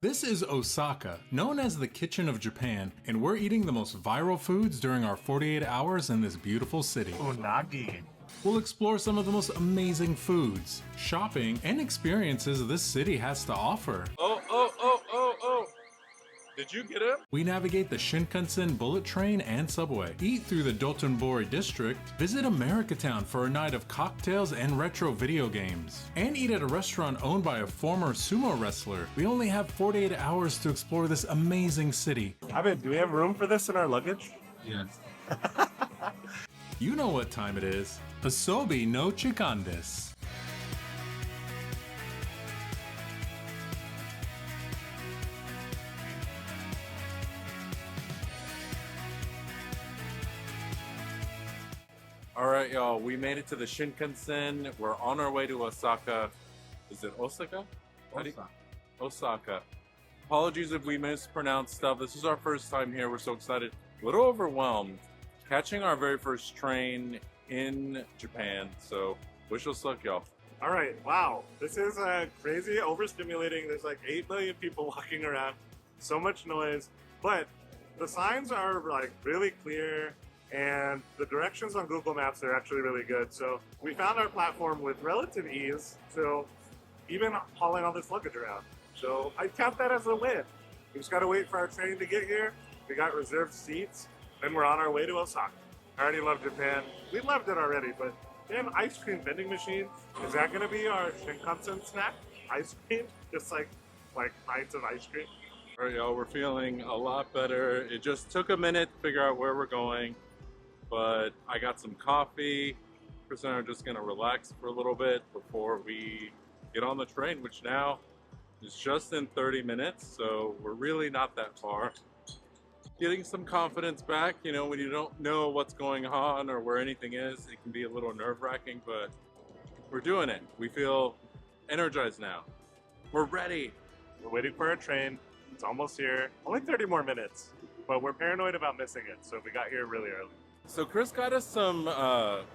This is Osaka, known as the kitchen of Japan, and we're eating the most viral foods during our 48 hours in this beautiful city. Unagi. We'll explore some of the most amazing foods, shopping, and experiences this city has to offer. Oh. Did you get him? We navigate the Shinkansen bullet train and subway, eat through the Dotonbori district, visit Amerika-Town for a night of cocktails and retro video games, and eat at a restaurant owned by a former sumo wrestler. We only have 48 hours to explore this amazing city. Do we have room for this in our luggage? Yes. You know what time it is. Asobi no chikan desu. Alright, y'all, we made it to the Shinkansen. We're on our way to Osaka. Is it Osaka? Osaka. Apologies if we mispronounced stuff. This is our first time here. We're so excited. A little overwhelmed. Catching our very first train in Japan. So, wish us luck, y'all. Alright, wow. This is crazy, overstimulating. There's like 8 million people walking around. So much noise. But the signs are like really clear. And the directions on Google Maps are actually really good. So we found our platform with relative ease. So even hauling all this luggage around. So I count that as a win. We just gotta wait for our train to get here. We got reserved seats. Then we're on our way to Osaka. I already love Japan. We loved it already, but they have ice cream vending machines. Is that gonna be our Shinkansen snack? Ice cream? Just like pints of ice cream? All right, y'all, we're feeling a lot better. It just took a minute to figure out where we're going. But I got some coffee. Chris and I are just gonna relax for a little bit before we get on the train, which now is just in 30 minutes, so we're really not that far. Getting some confidence back, you know, when you don't know what's going on or where anything is, it can be a little nerve-wracking, but we're doing it. We feel energized now. We're ready. We're waiting for our train. It's almost here. Only 30 more minutes, but we're paranoid about missing it, so we got here really early. So Chris got us some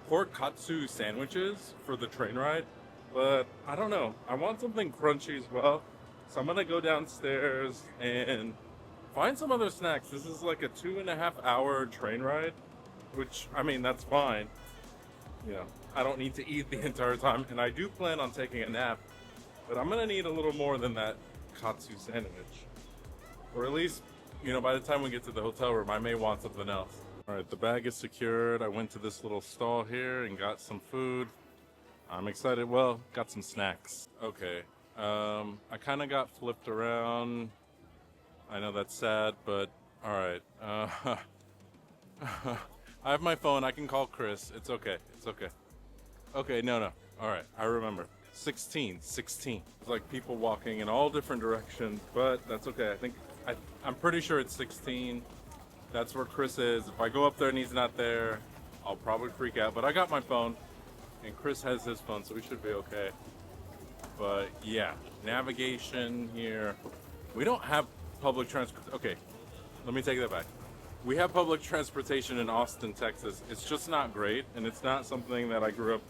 pork katsu sandwiches for the train ride, but I don't know. I want something crunchy as well. So I'm gonna go downstairs and find some other snacks. This is like a 2.5 hour train ride, which, I mean, that's fine. You know, I don't need to eat the entire time, and I do plan on taking a nap, but I'm gonna need a little more than that katsu sandwich. Or at least, you know, by the time we get to the hotel room, I may want something else. All right, the bag is secured. I went to this little stall here and got some food. I'm excited. Well, got some snacks. Okay. I kind of got flipped around. I know that's sad, but all right. I have my phone. I can call Chris. It's okay. It's okay. Okay, no. All right, I remember. 16. It's like people walking in all different directions, but that's okay. I'm pretty sure it's 16. That's where Chris is. If I go up there and he's not there, I'll probably freak out. But I got my phone, and Chris has his phone, so we should be okay. But yeah, navigation here. We don't have public transport. Okay, let me take that back. We have public transportation in Austin, Texas. It's just not great, and it's not something that I grew up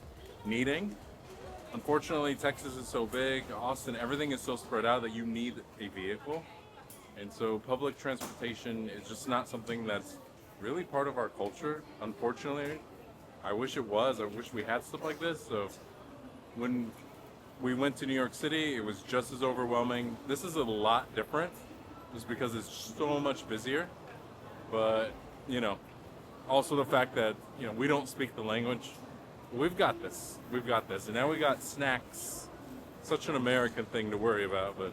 needing. Unfortunately, Texas is so big. Austin, everything is so spread out that you need a vehicle. And so public transportation is just not something that's really part of our culture, unfortunately. I wish it was. I wish we had stuff like this. So when we went to New York City, it was just as overwhelming. This is a lot different just because it's so much busier. But, you know, also the fact that, you know, we don't speak the language. We've got this. And now we got snacks. Such an American thing to worry about, but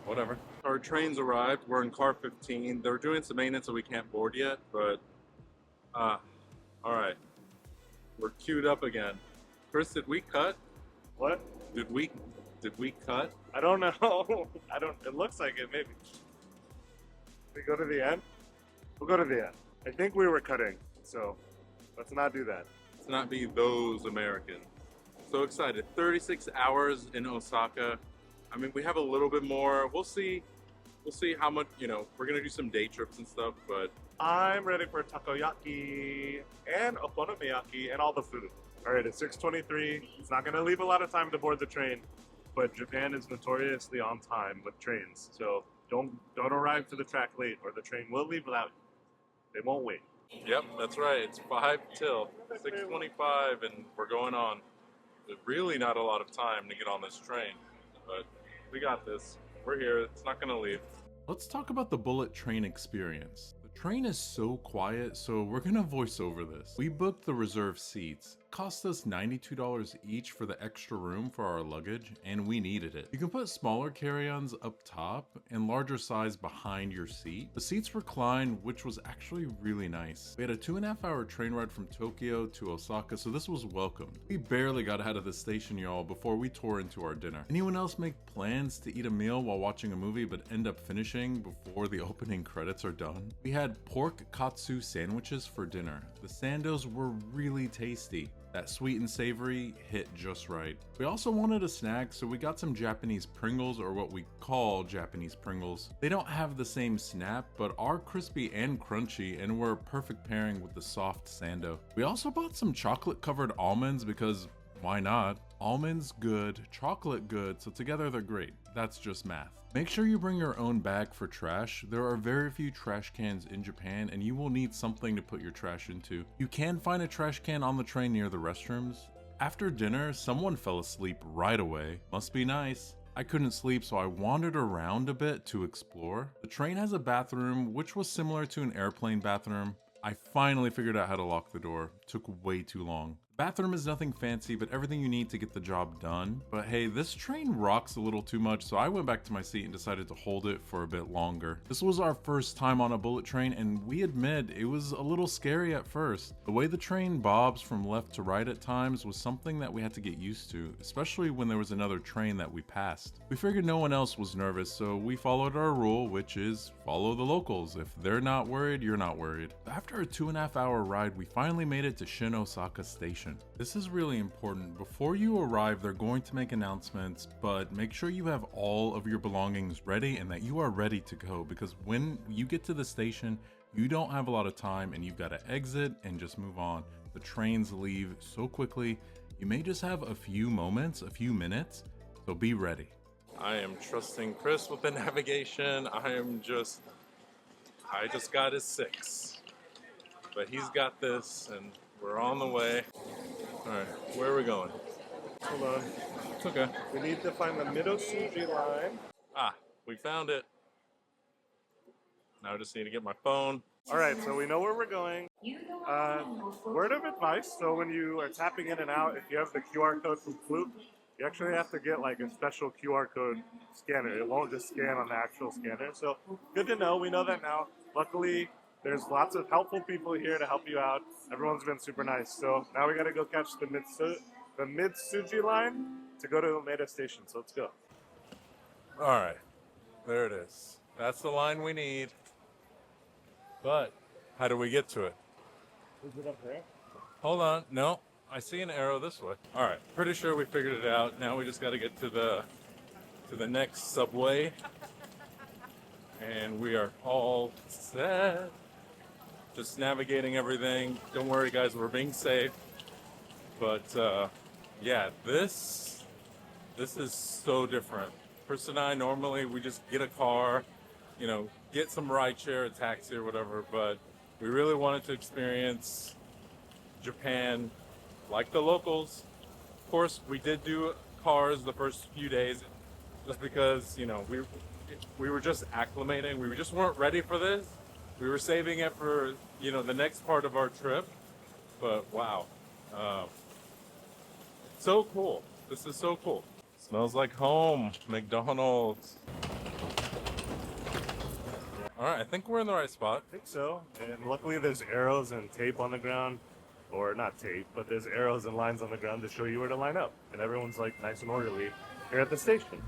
whatever. Our trains arrived. We're in car 15. They're doing some maintenance, so we can't board yet, but all right. We're queued up again. Chris, did we cut? What? Did we cut? I don't know. It looks like it, maybe. We go to the end? We'll go to the end. I think we were cutting, so let's not do that. Let's not be those Americans. So excited. 36 hours in Osaka. I mean, we have a little bit more. We'll see how much, you know, we're going to do some day trips and stuff, but I'm ready for takoyaki and okonomiyaki and all the food. All right, it's 6:23. It's not going to leave a lot of time to board the train, but Japan is notoriously on time with trains. So don't arrive to the track late, or the train will leave without you. They won't wait. Yep, that's right. It's 5 till 6:25, and we're going on. There's really not a lot of time to get on this train, but we got this. We're here. It's not going to leave. Let's talk about the bullet train experience. The train is so quiet, so we're gonna voice over this. We booked the reserved seats. It cost us $92 each for the extra room for our luggage, and we needed it. You can put smaller carry-ons up top and larger size behind your seat. The seats recline, which was actually really nice. We had a 2.5 hour train ride from Tokyo to Osaka, so this was welcomed. We barely got out of the station, y'all, before we tore into our dinner. Anyone else make plans to eat a meal while watching a movie but end up finishing before the opening credits are done? We had pork katsu sandwiches for dinner. The sandos were really tasty. That sweet and savory hit just right. We also wanted a snack, so we got some Japanese Pringles, or what we call Japanese Pringles. They don't have the same snap, but are crispy and crunchy and were a perfect pairing with the soft sando. We also bought some chocolate covered almonds because why not? Almonds good, chocolate good, so together they're great. That's just math. Make sure you bring your own bag for trash. There are very few trash cans in Japan, and you will need something to put your trash into. You can find a trash can on the train near the restrooms. After dinner, someone fell asleep right away. Must be nice. I couldn't sleep, so I wandered around a bit to explore. The train has a bathroom, which was similar to an airplane bathroom. I finally figured out how to lock the door. Took way too long. Bathroom is nothing fancy, but everything you need to get the job done. But hey, this train rocks a little too much, so I went back to my seat and decided to hold it for a bit longer. This was our first time on a bullet train, and we admit it was a little scary at first. The way the train bobs from left to right at times was something that we had to get used to, especially when there was another train that we passed. We figured no one else was nervous, so we followed our rule, which is follow the locals. If they're not worried, you're not worried. After a 2.5 hour ride, we finally made it to Osaka Station. This is really important. Before you arrive, they're going to make announcements, but make sure you have all of your belongings ready and that you are ready to go, because when you get to the station, you don't have a lot of time and you've got to exit and just move on. The trains leave so quickly. You may just have a few moments, a few minutes, so be ready. I am trusting Chris with the navigation. I just got his 6. But he's got this, and we're on the way. All right, where are we going? Hold on. It's okay. We need to find the Midotsuji line. Ah, we found it. Now I just need to get my phone. All right, so we know where we're going. Word of advice, so when you are tapping in and out, if you have the QR code from Fluke, you actually have to get like a special QR code scanner. It won't just scan on the actual scanner. So good to know. We know that now. Luckily, there's lots of helpful people here to help you out. Everyone's been super nice. So now we got to go catch the Mitsuji line to go to Umeda Station. So let's go. All right, there it is. That's the line we need. But how do we get to it? Is it up there? Hold on. No, I see an arrow this way. All right, pretty sure we figured it out. Now we just got to get to the next subway. And we are all set. Just navigating everything. Don't worry, guys, we're being safe. But yeah, this is so different. Chris and I normally we just get a car, get some rideshare, a taxi or whatever. But we really wanted to experience Japan like the locals. Of course, we did do cars the first few days, just because we were just acclimating. We just weren't ready for this. We were saving it for, the next part of our trip. But wow. So cool. This is so cool. Smells like home. McDonald's. All right, I think we're in the right spot. I think so. And luckily there's arrows and tape on the ground. Or not tape, but there's arrows and lines on the ground to show you where to line up. And everyone's like nice and orderly here at the station.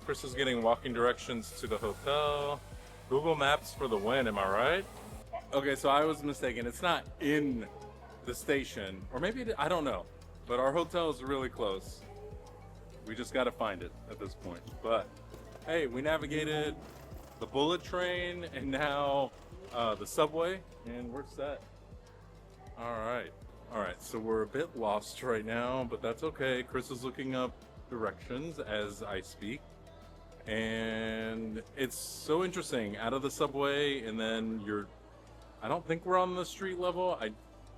Chris is getting walking directions to the hotel. Google Maps for the win, am I right? Okay, so I was mistaken. It's not in the station, or maybe I don't know, but our hotel is really close. We just got to find it at this point. But hey, we navigated the bullet train and now the subway, and we're set. All right. So we're a bit lost right now, but that's okay. Chris is looking up directions as I speak, and it's so interesting. Out of the subway, and then I don't think we're on the street level.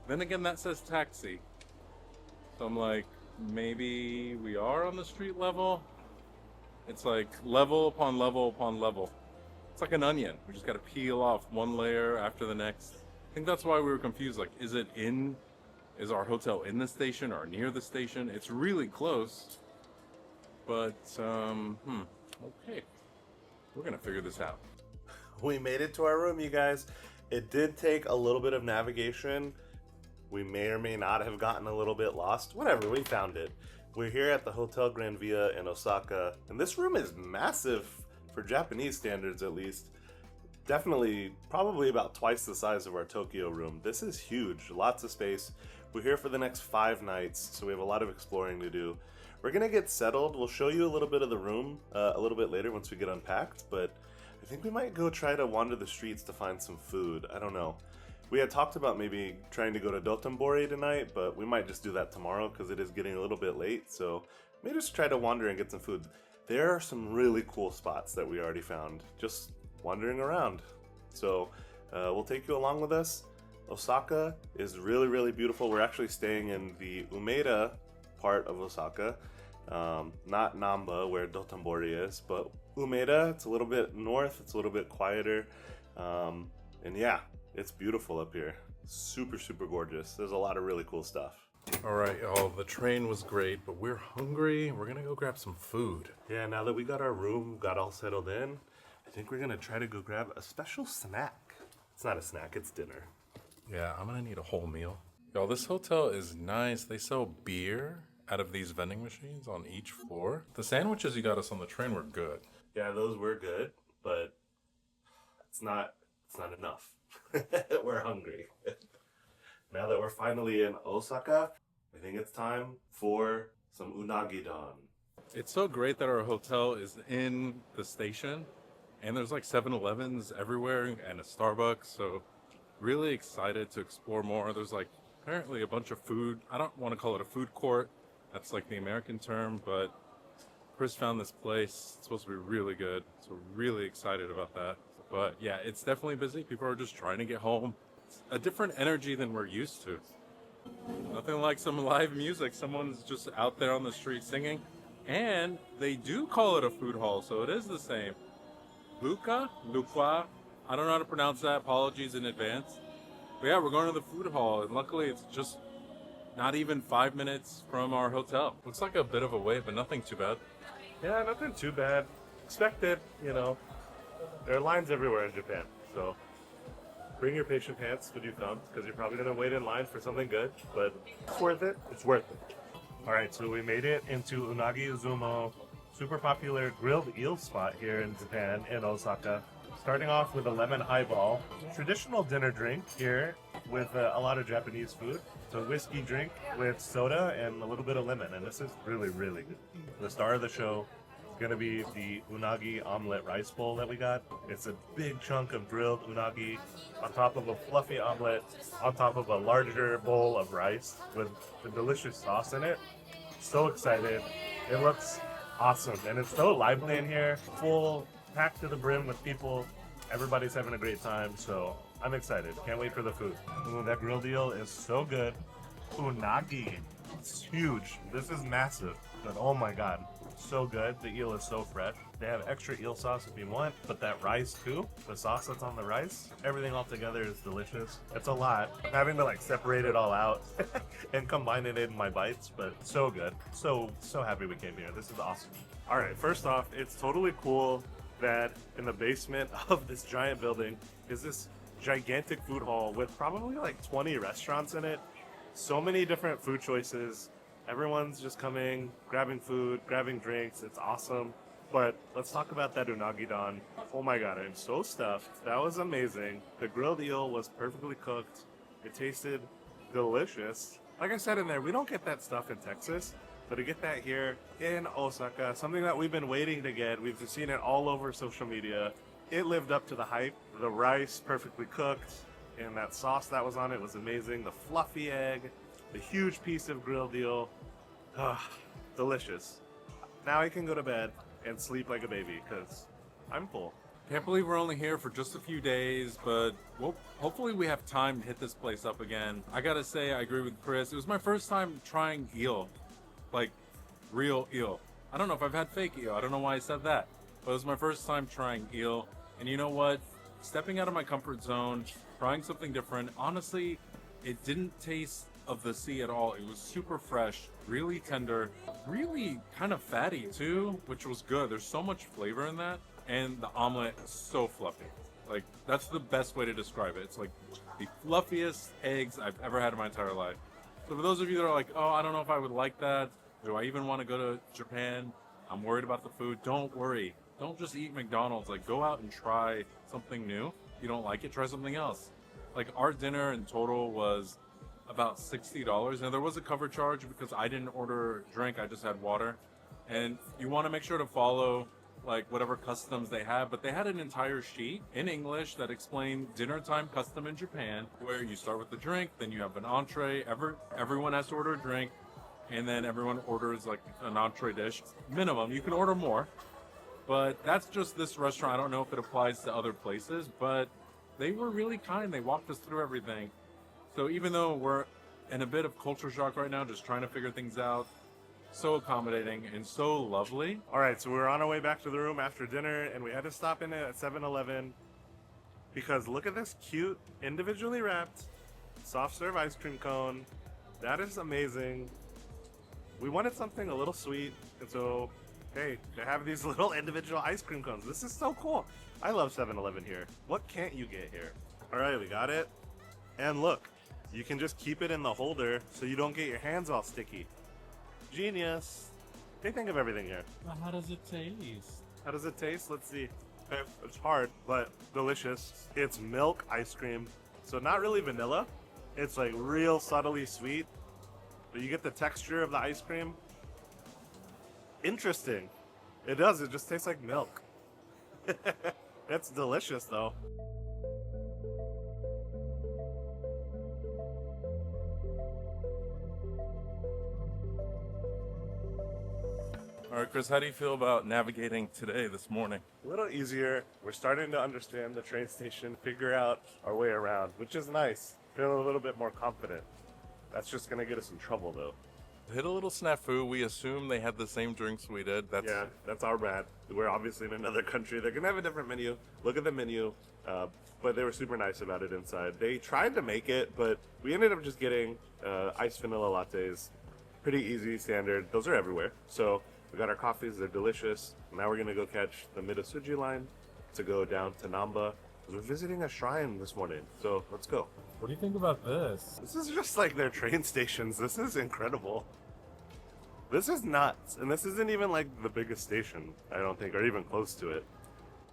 Then again, that says taxi. So I'm like, maybe we are on the street level. It's like level upon level upon level. It's like an onion. We just got to peel off one layer after the next. I think that's why we were confused. Like, is our hotel in the station or near the station? It's really close. But, okay. We're going to figure this out. We made it to our room, you guys. It did take a little bit of navigation. We may or may not have gotten a little bit lost. Whatever, we found it. We're here at the Hotel Granvia in Osaka, and this room is massive for Japanese standards, at least. Definitely, probably about twice the size of our Tokyo room. This is huge, lots of space. We're here for the next 5 nights, so we have a lot of exploring to do. We're gonna get settled. We'll show you a little bit of the room a little bit later once we get unpacked, but I think we might go try to wander the streets to find some food. I don't know. We had talked about maybe trying to go to Dotonbori tonight, but we might just do that tomorrow because it is getting a little bit late, so maybe just try to wander and get some food. There are some really cool spots that we already found, just wandering around. So we'll take you along with us. Osaka is really, really beautiful. We're actually staying in the Umeda part of Osaka, not Namba, where Dotonbori is, but Umeda. It's a little bit north, it's a little bit quieter, and yeah, it's beautiful up here. Super, super gorgeous. There's a lot of really cool stuff. All right, y'all, the train was great, but we're hungry. We're gonna go grab some food. Yeah, now that we got our room, got all settled in, I think we're gonna try to go grab a special snack. It's not a snack, it's dinner. Yeah, I'm gonna need a whole meal. Y'all, this hotel is nice. They sell beer out of these vending machines on each floor. The sandwiches you got us on the train were good. Yeah, those were good, but it's not enough. We're hungry. Now that we're finally in Osaka, I think it's time for some unagi don. It's so great that our hotel is in the station, and there's like 7-Elevens everywhere and a Starbucks, so really excited to explore more. There's like apparently a bunch of food. I don't want to call it a food court. That's like the American term, but Chris found this place. It's supposed to be really good, so really excited about that. But yeah, it's definitely busy. People are just trying to get home. It's a different energy than we're used to. Nothing like some live music. Someone's just out there on the street singing. And they do call it a food hall, so it is the same. Lucua? I don't know how to pronounce that. Apologies in advance. But yeah, we're going to the food hall, and luckily it's just not even 5 minutes from our hotel. Looks like a bit of a wait, but nothing too bad. Yeah, nothing too bad. Expected, you know. There are lines everywhere in Japan, so bring your patient pants with your thumbs because you're probably going to wait in line for something good, but it's worth it. It's worth it. All right, so we made it into Unagi Izumo, super popular grilled eel spot here in Japan, in Osaka. Starting off with a lemon highball, traditional dinner drink here with a lot of Japanese food. It's a whiskey drink with soda and a little bit of lemon, and this is really, really good. The star of the show is going to be the unagi omelet rice bowl that we got. It's a big chunk of grilled unagi on top of a fluffy omelet, on top of a larger bowl of rice with the delicious sauce in it. So excited. It looks awesome, and it's so lively in here, full, packed to the brim with people. Everybody's having a great time, so I'm excited. Can't wait for the food. Ooh, that grilled eel is so good. Unagi, it's huge. This is massive, but oh my god, so good. The eel is so fresh. They have extra eel sauce if you want, but that rice too, the sauce that's on the rice, everything all together is delicious. It's a lot. I'm having to like separate it all out and combine it in my bites, but so good. So happy we came here. This is awesome. All right, first off, it's totally cool that in the basement of this giant building is this gigantic food hall with probably like 20 restaurants in it. So many different food choices. Everyone's just coming, grabbing food, grabbing drinks. It's awesome. But let's talk about that unagi don. Oh my god, I'm so stuffed. That was amazing. The grilled eel was perfectly cooked. It tasted delicious. Like I said in there, we don't get that stuff in Texas, but to get that here in Osaka, something that we've been waiting to get, we've seen it all over social media. It lived up to the hype. The rice perfectly cooked, and that sauce that was on it was amazing. The fluffy egg, the huge piece of grilled eel. Delicious. Now I can go to bed and sleep like a baby because I'm full. Can't believe we're only here for just a few days, but hopefully we have time to hit this place up again. I gotta say, I agree with Chris. It was my first time trying eel, like real eel. I don't know if I've had fake eel. I don't know why I said that, but it was my first time trying eel. And you know what? Stepping out of my comfort zone, trying something different. Honestly, it didn't taste of the sea at all. It was super fresh, really tender, really kind of fatty too, which was good. There's so much flavor in that. And the omelet is so fluffy. Like, that's the best way to describe it. It's like the fluffiest eggs I've ever had in my entire life. So for those of you that are like, oh, I don't know if I would like that. Do I even want to go to Japan? I'm worried about the food. Don't worry. Don't just eat McDonald's. Like, go out and try something new. If you don't like it, try something else. Like, our dinner in total was about $60. Now, there was a cover charge because I didn't order a drink. I just had water. And you want to make sure to follow like whatever customs they have, but they had an entire sheet in English that explained dinner time custom in Japan, where you start with the drink, then you have an entree. Everyone has to order a drink, and then everyone orders like an entree dish minimum. You can order more, but that's just this restaurant. I don't know if it applies to other places, but they were really kind. They walked us through everything. So even though we're in a bit of culture shock right now, just trying to figure things out, so accommodating and so lovely. All right, so we were on our way back to the room after dinner, and we had to stop in at 7-Eleven because look at this cute, individually wrapped, soft serve ice cream cone. That is amazing. We wanted something a little sweet, and so, hey, they have these little individual ice cream cones. This is so cool. I love 7-Eleven here. What can't you get here? All right, we got it. And look, you can just keep it in the holder so you don't get your hands all sticky. Genius. They think of everything here. Well, how does it taste? How does it taste? Let's see. Okay, it's hard, but delicious. It's milk ice cream. So not really vanilla. It's like real subtly sweet. But you get the texture of the ice cream. Interesting. It does. It just tastes like milk. That's delicious, though. All right, Chris, how do you feel about navigating today, this morning? A little easier. We're starting to understand the train station, figure out our way around, which is nice. Feeling a little bit more confident. That's just going to get us in trouble, though. Hit a little snafu. We assume they had the same drinks we did. That's our bad. We're obviously in another country. They're going to have a different menu. Look at the menu. But they were super nice about it inside. They tried to make it, but we ended up just getting iced vanilla lattes. Pretty easy, standard. Those are everywhere. So we got our coffees. They're delicious. Now we're going to go catch the Midasuji line to go down to Namba. We're visiting a shrine this morning. So let's go. What do you think about this? This is just like their train stations. This is incredible. This is nuts. And this isn't even like the biggest station, I don't think, or even close to it.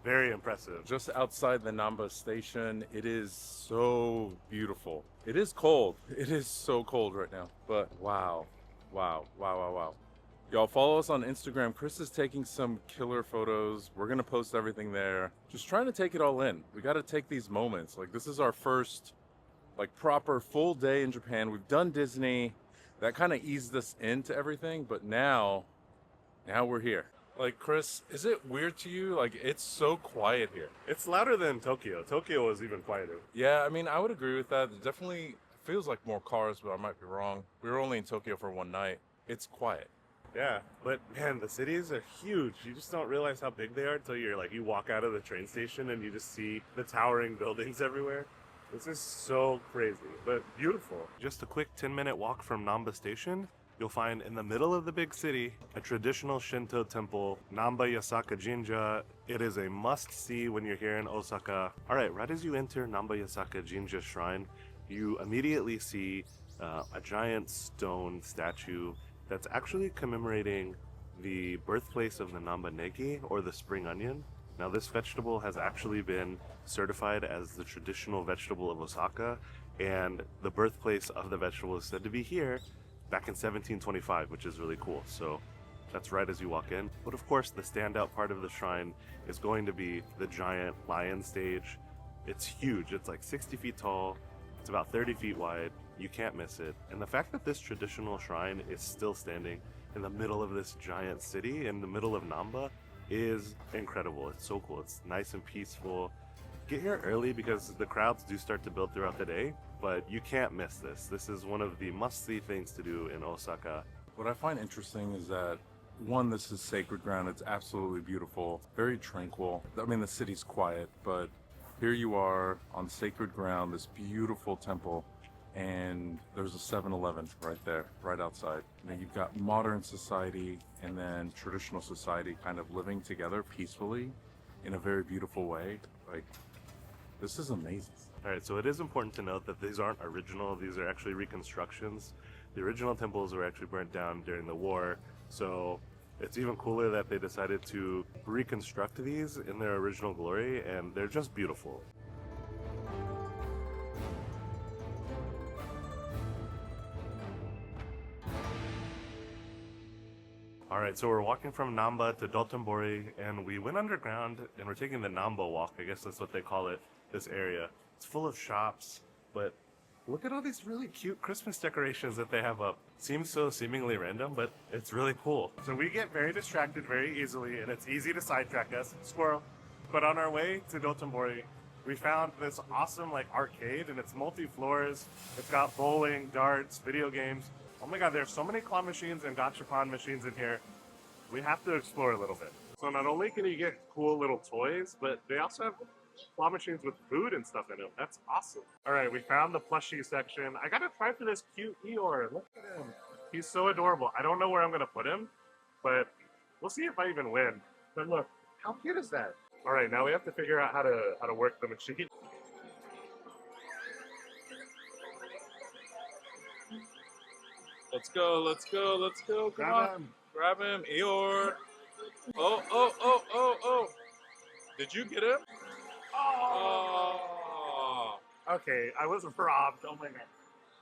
Very impressive. Just outside the Namba Station, it is so beautiful. It is cold. It is so cold right now. But wow. Wow. Y'all follow us on Instagram. Chris is taking some killer photos. We're going to post everything there. Just trying to take it all in. We got to take these moments. Like, this is our first, like, proper full day in Japan. We've done Disney. That kind of eased us into everything. But now we're here. Like, Chris, is it weird to you? Like, it's so quiet here. It's louder than Tokyo. Tokyo was even quieter. Yeah, I mean, I would agree with that. It definitely feels like more cars, but I might be wrong. We were only in Tokyo for one night. It's quiet. Yeah, but man, the cities are huge. You just don't realize how big they are until you walk out of the train station and you just see the towering buildings everywhere. This is so crazy, but beautiful. Just a quick 10-minute walk from Namba Station, you'll find in the middle of the big city a traditional Shinto temple, Namba Yasaka Jinja. It is a must-see when you're here in Osaka. All right, right as you enter Namba Yasaka Jinja Shrine, you immediately see a giant stone statue that's actually commemorating the birthplace of the Namba Negi, or the spring onion. Now, this vegetable has actually been certified as the traditional vegetable of Osaka, and the birthplace of the vegetable is said to be here back in 1725, which is really cool. So that's right as you walk in. But of course, the standout part of the shrine is going to be the giant lion stage. It's huge. It's like 60 feet tall. It's about 30 feet wide. You can't miss it. And the fact that this traditional shrine is still standing in the middle of this giant city, in the middle of Namba, is incredible. It's so cool. It's nice and peaceful. Get here early because the crowds do start to build throughout the day, but you can't miss this. This is one of the must-see things to do in Osaka. What I find interesting is that, one, this is sacred ground. It's absolutely beautiful, very tranquil. I mean, the city's quiet, but here you are on sacred ground, this beautiful temple, and there's a 7-Eleven right there, right outside. And then you've got modern society and then traditional society kind of living together peacefully in a very beautiful way. Like, this is amazing. All right, so it is important to note that these aren't original. These are actually reconstructions. The original temples were actually burnt down during the war, so it's even cooler that they decided to reconstruct these in their original glory, and they're just beautiful. All right, so we're walking from Namba to Dotonbori, and we went underground, and we're taking the Namba Walk. I guess that's what they call it, this area. It's full of shops, but look at all these really cute Christmas decorations that they have up. Seems so seemingly random, but it's really cool. So we get very distracted very easily, and it's easy to sidetrack us. Squirrel. But on our way to Dotonbori, we found this awesome like arcade, and it's multi-floors. It's got bowling, darts, video games. Oh my god, there's so many claw machines and gachapon machines in here. We have to explore a little bit. So not only can you get cool little toys, but they also have claw machines with food and stuff in them. That's awesome. All right, we found the plushie section. I gotta try for this cute Eeyore. Look at him. He's so adorable. I don't know where I'm gonna put him, but we'll see if I even win. But look, how cute is that? All right, now we have to figure out how to work the machine. Let's go, let's go, let's go. Come Grab on. him. Grab him, Eeyore. Oh, oh, oh, oh, oh. Did you get him? Oh. Okay, I was robbed. Oh my god.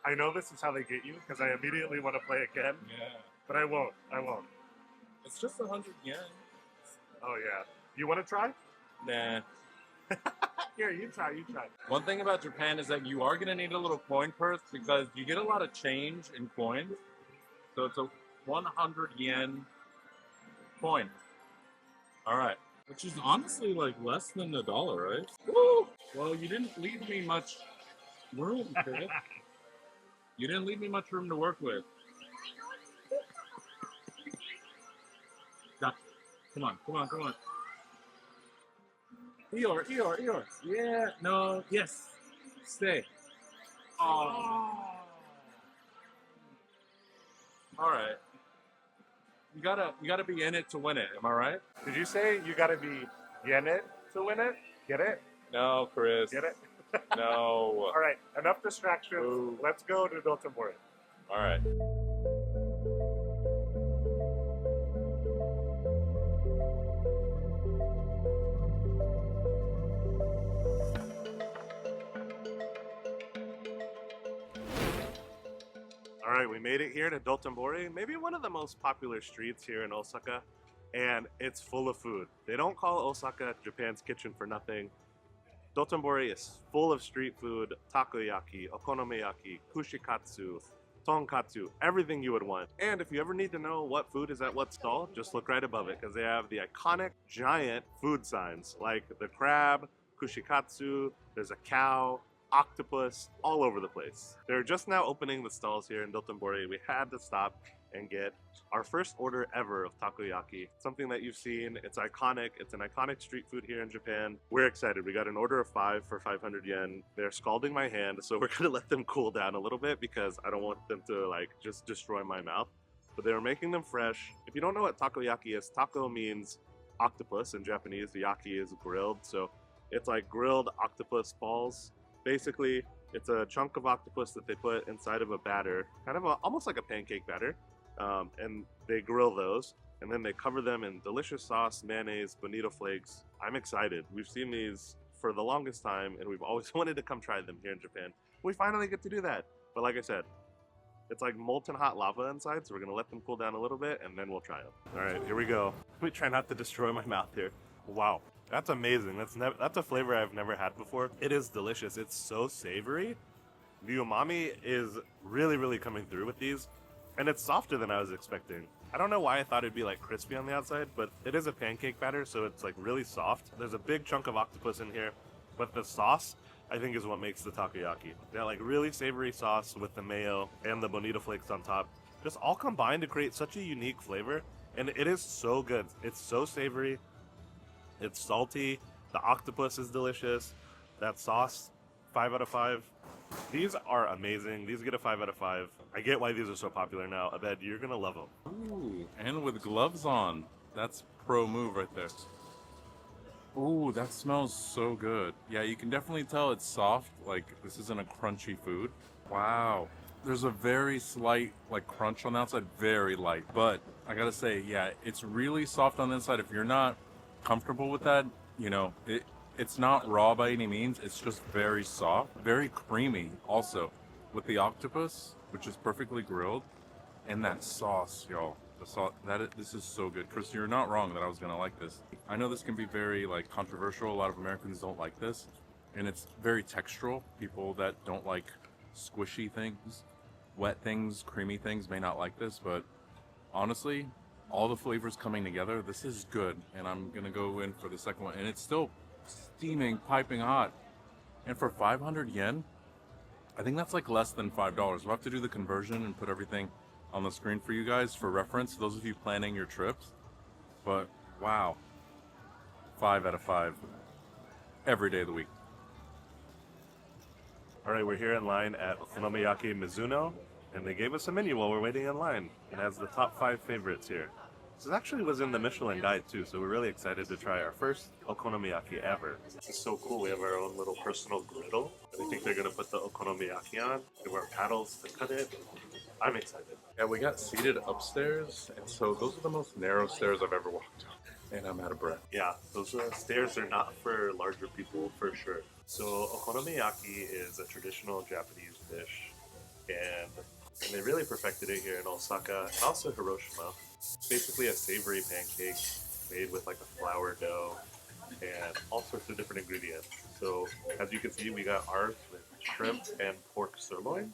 I know this is how they get you because I immediately want to play again, Yeah. but I won't. I won't. It's just 100 yen. Oh yeah. You want to try? Nah. Here, you try. You try. One thing about Japan is that you are going to need a little coin purse because you get a lot of change in coins. So it's a 100 yen coin. All right. Which is honestly like less than $1, right? Woo! Well, you didn't leave me much room, Chris. You didn't leave me much room to work with. Gotcha. Come on, come on, come on. Eeyore, Eeyore, Eeyore. Yeah, no, yes. Stay. Oh. All right. You gotta be in it to win it. Am I right? Did you say you gotta be yen it to win it? Get it? No, Chris. Get it? No. All right, enough distractions. Ooh. Let's go to Dotonbori. All right. All right, we made it here to Dotonbori, maybe one of the most popular streets here in Osaka, and it's full of food. They don't call Osaka Japan's kitchen for nothing. Dotonbori is full of street food, takoyaki, okonomiyaki, kushikatsu, tonkatsu, everything you would want. And if you ever need to know what food is at what stall, just look right above it because they have the iconic giant food signs like the crab, kushikatsu, there's a cow, octopus, all over the place. They're just now opening the stalls here in Dotonbori. We had to stop and get our first order ever of takoyaki. Something that you've seen, it's iconic. It's an iconic street food here in Japan. We're excited. We got an order of 5 for 500 yen. They're scalding my hand, so we're gonna let them cool down a little bit because I don't want them to like just destroy my mouth. But they were making them fresh. If you don't know what takoyaki is, taco means octopus in Japanese. The yaki is grilled, so it's like grilled octopus balls. Basically, it's a chunk of octopus that they put inside of a batter, kind of almost like a pancake batter, and they grill those, and then they cover them in delicious sauce, mayonnaise, bonito flakes. I'm excited. We've seen these for the longest time, and we've always wanted to come try them here in Japan. we finally get to do that. But like I said, it's like molten hot lava inside, so we're gonna let them cool down a little bit and then we'll try them. All right, here we go. Let me try not to destroy my mouth here. Wow, that's amazing. That's a flavor I've never had before. It is delicious. It's so savory. The umami is really coming through with these, and it's softer than I was expecting. I don't know why I thought it'd be like crispy on the outside, but it is a pancake batter, so it's like really soft. There's a big chunk of octopus in here, but the sauce I think is what makes the takoyaki. That like really savory sauce with the mayo and the bonito flakes on top, just all combined to create such a unique flavor, and it is so good. It's so savory, it's salty, the octopus is delicious, that sauce, 5 out of 5. These are amazing. These get a 5 out of 5. I get why these are so popular now. I bet you're gonna love them. Ooh, and with gloves on. That's pro move right there. Ooh, that smells so good. Yeah, you can definitely tell it's soft. Like, this isn't a crunchy food. Wow. There's a very slight, like, crunch on the outside. Very light. But I gotta say, yeah, it's really soft on the inside. If you're not comfortable with that, you know, it's not raw by any means. It's just very soft, very creamy also with the octopus, which is perfectly grilled, and that sauce, y'all. The sauce, this is so good. Chris, you're not wrong that I was gonna like this. I know this can be very like controversial. A lot of Americans don't like this, and it's very textural. People that don't like squishy things, wet things, creamy things may not like this, but honestly, all the flavors coming together, this is good. And I'm gonna go in for the second one, and it's still steaming, piping hot. And for 500 yen, I think that's like less than $5. We'll have to do the conversion and put everything on the screen for you guys for reference, those of you planning your trips. But wow, 5 out of 5 every day of the week. All right, we're here in line at Okonomiyaki Mizuno, and they gave us a menu while we're waiting in line. It has the top 5 favorites here. This actually was in the Michelin Guide too, so we're really excited to try our first okonomiyaki ever. This is so cool. We have our own little personal griddle. I think they're going to put the okonomiyaki on. We have our paddles to cut it. I'm excited. Yeah, we got seated upstairs, and so those are the most narrow stairs I've ever walked on, and I'm out of breath. Yeah, those stairs are not for larger people for sure. So okonomiyaki is a traditional Japanese dish, and they really perfected it here in Osaka and also Hiroshima. It's basically a savory pancake made with like a flour dough and all sorts of different ingredients. So as you can see, we got ours with shrimp and pork sirloin,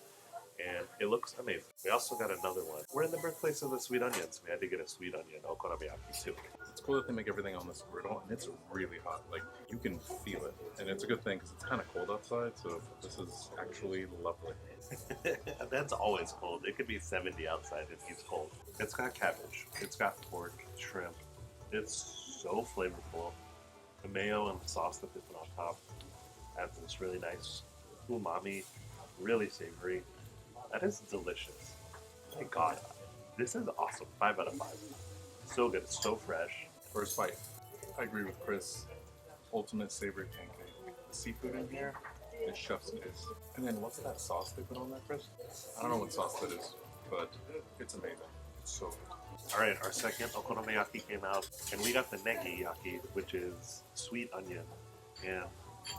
and it looks amazing. We also got another one. We're in the birthplace of the sweet onions. We had to get a sweet onion okonomiyaki too. It's cool that they make everything on this griddle, and it's really hot. Like, you can feel it. And it's a good thing, because it's kind of cold outside, so this is actually lovely. That's always cold. It could be 70 outside and it's cold. It's got cabbage. It's got pork, shrimp. It's so flavorful. The mayo and the sauce that they put on top adds this really nice umami, really savory. That is delicious. Oh my god. This is awesome. 5 out of 5. So good. It's so fresh. First bite. I agree with Chris. Ultimate savory pancake. The seafood in here is chef's kiss. And then what's that sauce they put on there, Chris? I don't know what sauce that is, but it's amazing. It's so good. Alright, our second okonomiyaki came out, and we got the negiyaki, which is sweet onion. And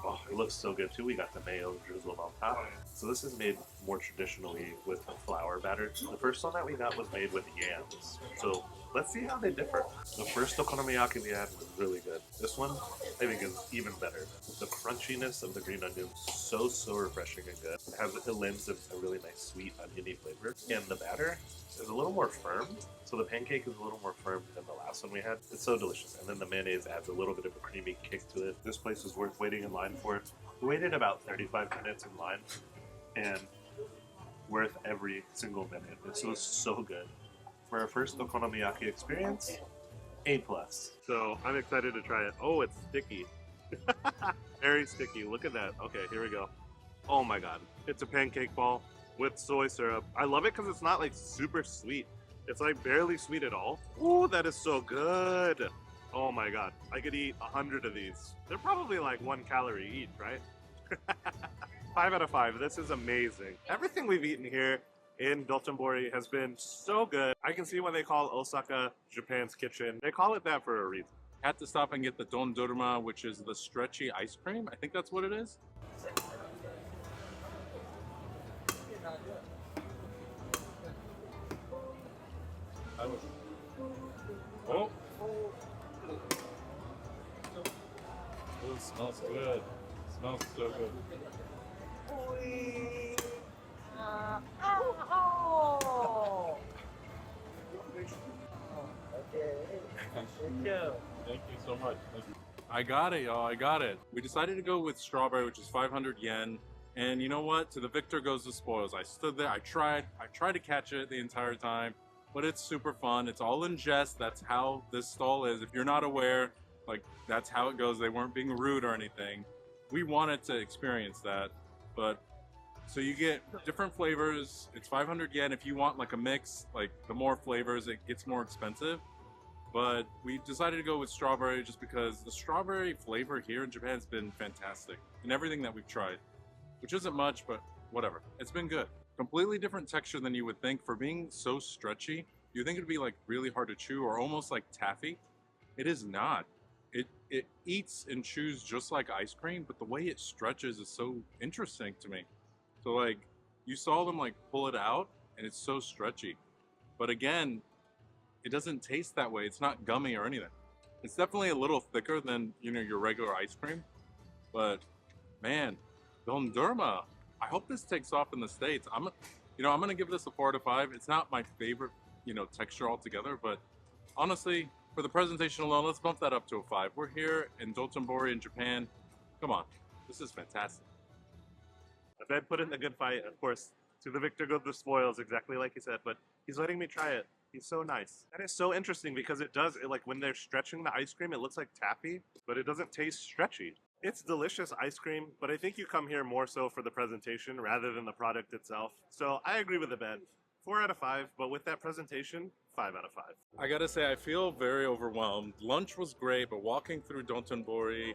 oh, it looks so good too. We got the mayo drizzled on top. So this is made more traditionally with a flour batter. The first one that we got was made with yams. So let's see how they differ. The first okonomiyaki we had was really good. This one, I think, is even better. The crunchiness of the green onion, so refreshing and good. It lends a really nice sweet oniony flavor. And the batter is a little more firm. So the pancake is a little more firm than the last one we had. It's so delicious. And then the mayonnaise adds a little bit of a creamy kick to it. This place is worth waiting in line for. We waited about 35 minutes in line, and worth every single minute. This was so good. For our first okonomiyaki experience, A+. So I'm excited to try it. Oh, it's sticky. Very sticky. Look at that. Okay, here we go. Oh my god. It's a pancake ball with soy syrup. I love it because it's not like super sweet. It's like barely sweet at all. Ooh, that is so good. Oh my god. I could eat 100 of these. They're probably like 1 calorie each, right? 5 out of 5. This is amazing. Everything we've eaten here in Dotonbori has been so good. I can see why they call Osaka Japan's kitchen. They call it that for a reason. Had to stop and get the don doruma, which is the stretchy ice cream. I think that's what it is. Oh. Oh, it smells good. It smells so good. Thank you so much. Thank you. I got it, y'all. I got it. We decided to go with strawberry, which is 500 yen. And you know what? To the victor goes the spoils. I stood there. I tried to catch it the entire time, but it's super fun. It's all in jest. That's how this stall is. If you're not aware, like, that's how it goes. They weren't being rude or anything. We wanted to experience that, but so you get different flavors. It's 500 yen. If you want like a mix, like the more flavors, it gets more expensive. But we decided to go with strawberry just because the strawberry flavor here in Japan has been fantastic in everything that we've tried, which isn't much, but whatever. It's been good. Completely different texture than you would think. For being so stretchy, you think it'd be like really hard to chew or almost like taffy. It is not. It eats and chews just like ice cream, but the way it stretches is so interesting to me. So like, you saw them like pull it out and it's so stretchy. But again, it doesn't taste that way. It's not gummy or anything. It's definitely a little thicker than, you know, your regular ice cream. But man, Dondurma, I hope this takes off in the States. I'm gonna give this a 4 out of 5. It's not my favorite, you know, texture altogether, but honestly, for the presentation alone, let's bump that up to a 5. We're here in Dotonbori in Japan. Come on, this is fantastic. The Fed put in a good fight, of course. To the victor go the spoils, exactly like he said, but he's letting me try it. He's so nice. That is so interesting because it like when they're stretching the ice cream, it looks like taffy, but it doesn't taste stretchy. It's delicious ice cream, but I think you come here more so for the presentation rather than the product itself. So I agree with the bet. 4 out of 5, but with that presentation, 5 out of 5. I gotta say, I feel very overwhelmed. Lunch was great, but walking through Dotonbori,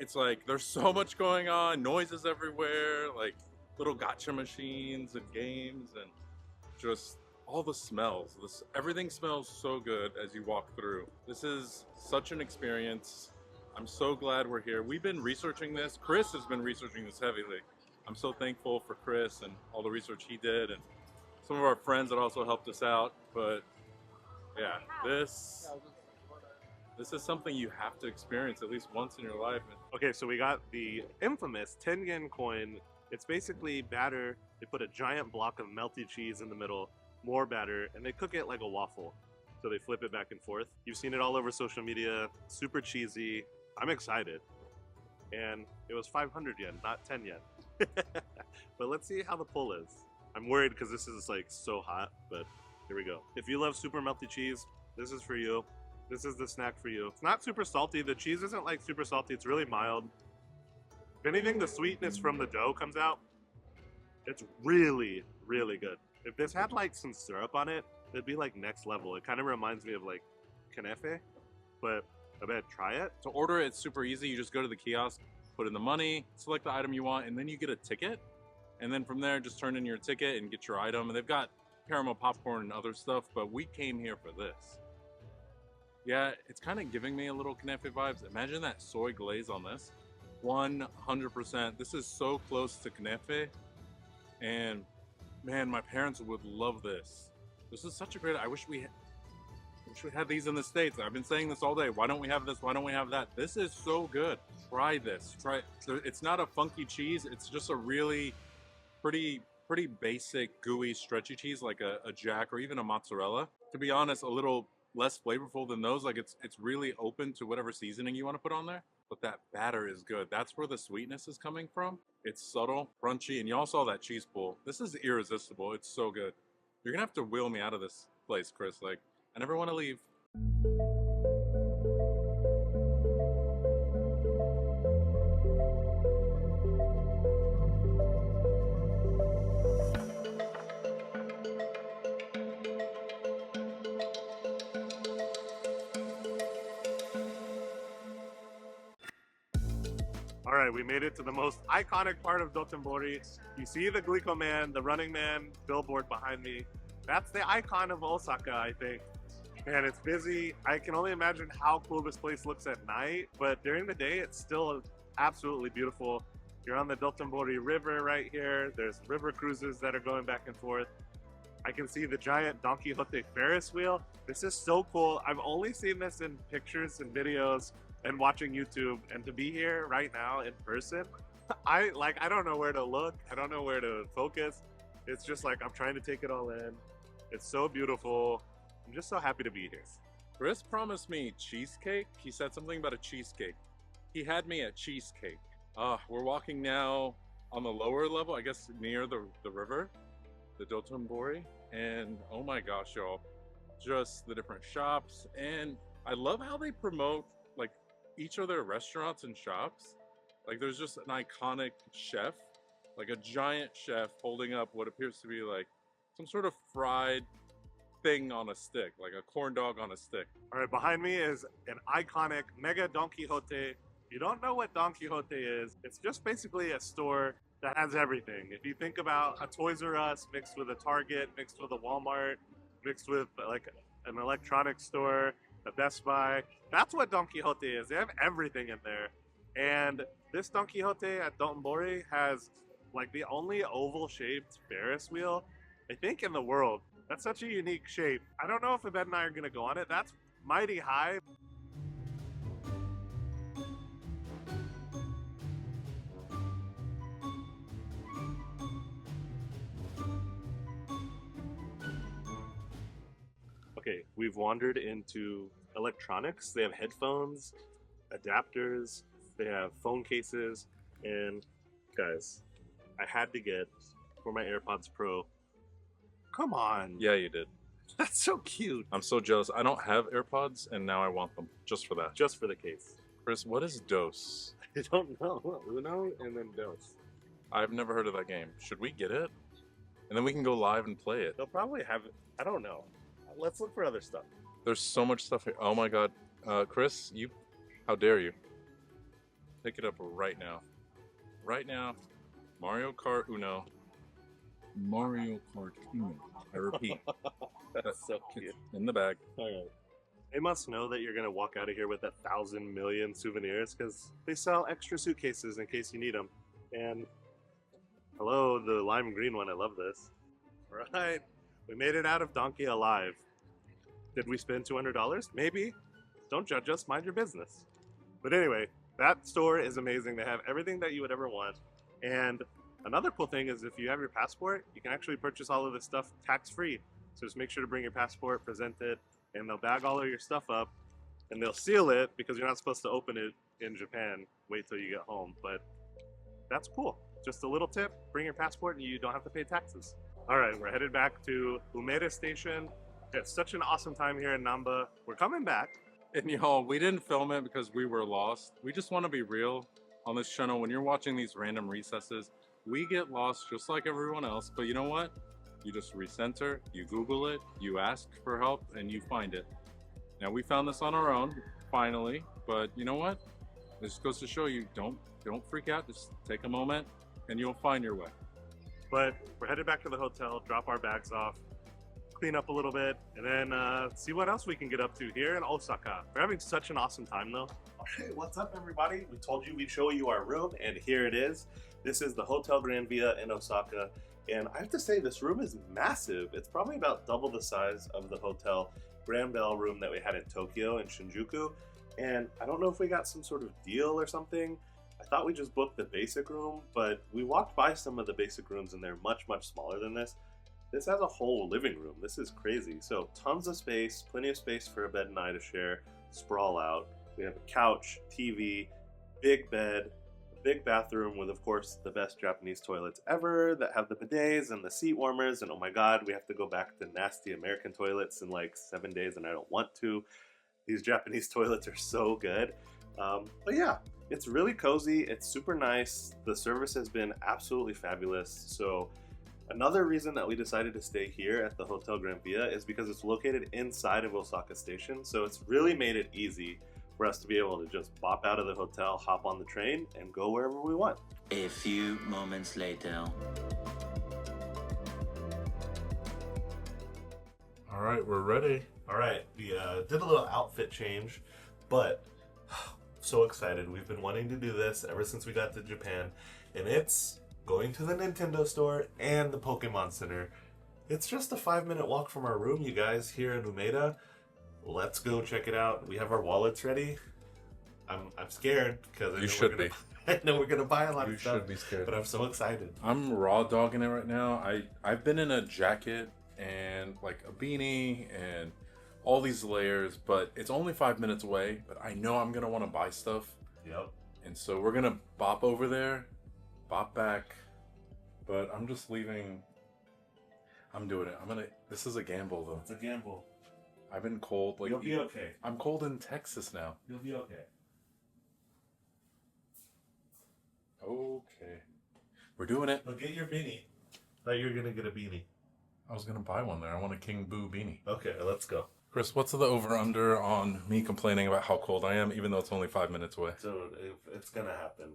it's like there's so much going on, noises everywhere, like little gacha machines and games, and just all the smells. Everything smells so good as you walk through. This is such an experience. I'm so glad we're here. We've been researching this. Chris has been researching this heavily. I'm so thankful for Chris and all the research he did, and some of our friends that also helped us out. But yeah, this is something you have to experience at least once in your life. Okay, so we got the infamous 10 yen coin. It's basically batter. They put a giant block of melty cheese in the middle, more batter, and they cook it like a waffle. So they flip it back and forth. You've seen it all over social media. Super cheesy. I'm excited. And it was 500 yen, not 10 yen. But let's see how the pull is. I'm worried because this is like so hot, but here we go. If you love super melty cheese, this is for you. This is the snack for you. It's not super salty. The cheese isn't like super salty. It's really mild. If anything, the sweetness from the dough comes out. It's really, really good. If this had like some syrup on it, it'd be like next level. It kind of reminds me of like Kanefe, but I bet try it. To order it, it's super easy. You just go to the kiosk, put in the money, select the item you want, and then you get a ticket. And then from there, just turn in your ticket and get your item. And they've got caramel popcorn and other stuff, but we came here for this. Yeah, it's kind of giving me a little Kanefe vibes. Imagine that soy glaze on this. 100%. This is so close to Kanefe. And man, my parents would love this. This is such a great, I wish we had these in the States. I've been saying this all day. Why don't we have this? Why don't we have that? This is so good. Try this. Try it. So it's not a funky cheese. It's just a really pretty basic, gooey, stretchy cheese like a Jack or even a mozzarella. To be honest, a little less flavorful than those. Like it's really open to whatever seasoning you want to put on there. But that batter is good. That's where the sweetness is coming from. It's subtle, crunchy, and y'all saw that cheese pull. This is irresistible. It's so good. You're gonna have to wheel me out of this place, Chris. Like, I never want to leave. All right, we made it to the most iconic part of Dotonbori. You see the Glico man, the running man billboard behind me. That's the icon of Osaka, I think. Man, it's busy. I can only imagine how cool this place looks at night, but during the day, it's still absolutely beautiful. You're on the Dotonbori River right here. There's river cruises that are going back and forth. I can see the giant Don Quixote Ferris wheel. This is so cool. I've only seen this in pictures and videos and watching YouTube, and to be here right now in person, I don't know where to look. I don't know where to focus. It's just like I'm trying to take it all in. It's so beautiful. I'm just so happy to be here. Chris promised me cheesecake. He said something about a cheesecake. He had me at cheesecake. We're walking now on the lower level, I guess near the river, the Dotonbori, and oh my gosh, y'all, just the different shops. And I love how they promote like each of their restaurants and shops. Like there's just an iconic chef, like a giant chef holding up what appears to be like some sort of fried thing on a stick, like a corn dog on a stick. All right, behind me is an iconic Mega Don Quixote. If you don't know what Don Quixote is, it's just basically a store that has everything. If you think about a Toys R Us mixed with a Target, mixed with a Walmart, mixed with like an electronics store, a Best Buy, that's what Don Quixote is. They have everything in there. And this Don Quixote at Dotonbori has like the only oval shaped Ferris wheel, I think, in the world. That's such a unique shape. I don't know if Abed and I are gonna go on it. That's mighty high. Okay, we've wandered into electronics. They have headphones, adapters, they have phone cases, and guys, I had to get for my AirPods Pro. Come on. Yeah, you did. That's so cute. I'm so jealous. I don't have AirPods, and now I want them just for that. Just for the case. Chris, what is DOS? I don't know. Uno and then Dos. I've never heard of that game. Should we get it? And then we can go live and play it. They'll probably have it. I don't know. Let's look for other stuff. There's so much stuff here. Oh my god. Chris, how dare you? Pick it up right now. Right now. Mario Kart Uno. Mario Kart Uno. I repeat. That's so cute. In the bag. All right. They must know that you're going to walk out of here with 1,000 million souvenirs because they sell extra suitcases in case you need them. And hello, the lime green one. I love this. All right. We made it out of Donkey alive. Did we spend $200? Maybe. Don't judge us. Mind your business. But anyway, that store is amazing. They have everything that you would ever want. And another cool thing is if you have your passport, you can actually purchase all of this stuff tax-free. So just make sure to bring your passport, present it, and they'll bag all of your stuff up, and they'll seal it because you're not supposed to open it in Japan. Wait till you get home. But that's cool. Just a little tip. Bring your passport and you don't have to pay taxes. All right, we're headed back to Umeda Station. It's such an awesome time here in Namba. We're coming back. And y'all, we didn't film it because we were lost. We just want to be real on this channel. When you're watching these random recesses, we get lost just like everyone else. But you know what? You just recenter, you Google it, you ask for help, and you find it. Now, we found this on our own, finally. But you know what? This goes to show you, don't freak out. Just take a moment, and you'll find your way. But we're headed back to the hotel, drop our bags off, clean up a little bit, and then see what else we can get up to here in Osaka. We're having such an awesome time, though. All right, what's up, everybody? We told you we'd show you our room, and here it is. This is the Hotel Granvia in Osaka, and I have to say this room is massive. It's probably about double the size of the Hotel Granvia room that we had in Tokyo and Shinjuku, and I don't know if we got some sort of deal or something. I thought we just booked the basic room, but we walked by some of the basic rooms and they're much, much smaller than this. This has a whole living room. This is crazy. So tons of space, plenty of space for Abed and I to share, sprawl out. We have a couch, TV, big bed, a big bathroom with, of course, the best Japanese toilets ever that have the bidets and the seat warmers. And oh my God, we have to go back to nasty American toilets in like 7 days and I don't want to. These Japanese toilets are so good. But yeah. It's really cozy, it's super nice, the service has been absolutely fabulous. So another reason that we decided to stay here at the Hotel Granvia is because it's located inside of Osaka Station, so it's really made it easy for us to be able to just bop out of the hotel, hop on the train, and go wherever we want. A few moments later. All right, we're ready. All right, we did a little outfit change, but so excited. We've been wanting to do this ever since we got to Japan, and it's going to the Nintendo store and the Pokemon Center. It's just a 5-minute walk from our room, you guys, here in Umeda. Let's go check it out. We have our wallets ready. I'm scared because You should be. I know we're gonna buy a lot You of stuff. should be scared. But I'm so excited. I'm raw dogging it right now. I've been in a jacket and like a beanie and all these layers, but it's only 5 minutes away. But I know I'm gonna want to buy stuff. Yep. And so we're gonna bop over there, bop back. But I'm just leaving. I'm doing it. This is a gamble though. It's a gamble. I've been cold. Like You'll be okay. I'm cold in Texas now. You'll be okay. Okay. We're doing it. Well, get your beanie. Thought you were gonna get a beanie. I was gonna buy one there. I want a King Boo beanie. Okay, let's go. Chris, what's the over-under on me complaining about how cold I am, even though it's only 5 minutes away? So it's gonna happen.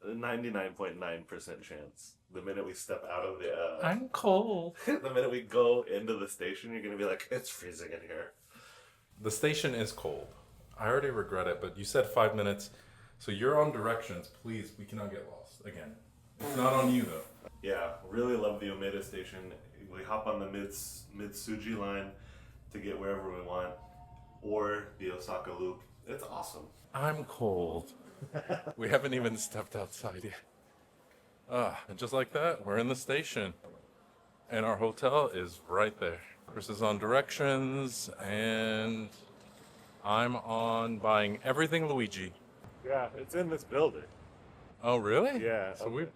A 99.9% chance. The minute we step out of the I'm cold. the minute we go into the station, you're gonna be like, it's freezing in here. The station is cold. I already regret it, but you said 5 minutes. So you're on directions. Please, we cannot get lost again. It's not on you, though. Yeah, really love the Umeda Station. We hop on the Mitsuji line to get wherever we want, or the Osaka Loop. It's awesome. I'm cold. We haven't even stepped outside yet. And just like that, we're in the station. And our hotel is right there. Chris is on directions, and I'm on buying everything Luigi. Yeah, it's in this building. Oh, really? Yeah. So we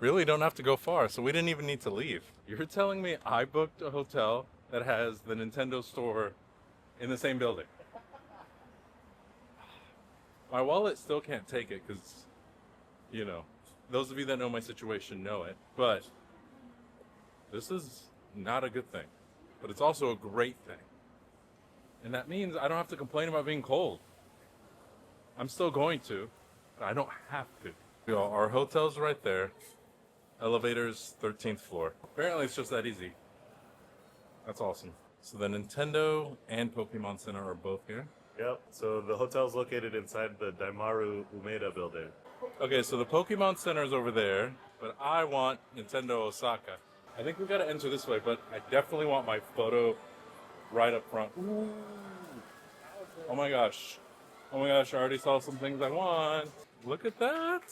really don't have to go far, so we didn't even need to leave. You're telling me I booked a hotel that has the Nintendo store in the same building? My wallet still can't take it because, you know, those of you that know my situation know it. But this is not a good thing. But it's also a great thing. And that means I don't have to complain about being cold. I'm still going to, but I don't have to. You know, our hotel's right there. Elevator's 13th floor. Apparently it's just that easy. That's awesome. So the Nintendo and Pokemon Center are both here. Yep. So the hotel's located inside the Daimaru Umeda building. Okay, so the Pokemon Center is over there, but I want Nintendo Osaka. I think we gotta enter this way, but I definitely want my photo right up front. Ooh. Oh my gosh. Oh my gosh, I already saw some things I want. Look at that.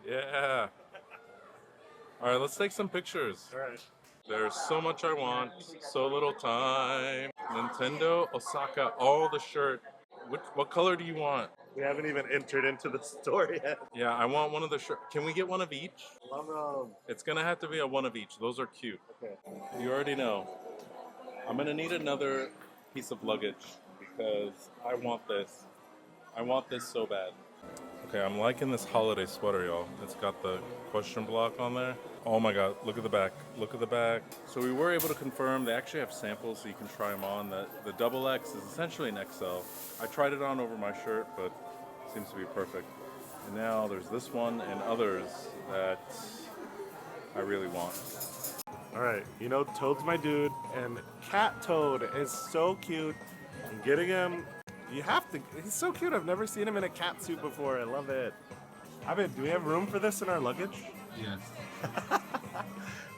Yeah. All right, let's take some pictures. All right. There's so much I want, so little time. Nintendo Osaka, all the shirt. What color do you want? We haven't even entered into the store yet. Yeah, I want one of the shirt. Can we get one of each? Long It's gonna have to be a one of each. Those are cute. Okay. You already know. I'm gonna need another piece of luggage because I want this. I want this so bad. Okay, I'm liking this holiday sweater, y'all. It's got the question block on there. Oh my god, look at the back. Look at the back. So we were able to confirm they actually have samples so you can try them on. The double X is essentially an XL. I tried it on over my shirt, but it seems to be perfect. And now there's this one and others that I really want. All right. You know, Toad's my dude, and Cat Toad is so cute. And getting him, you have to. He's so cute. I've never seen him in a cat suit before. I love it. Do we have room for this in our luggage? Yes.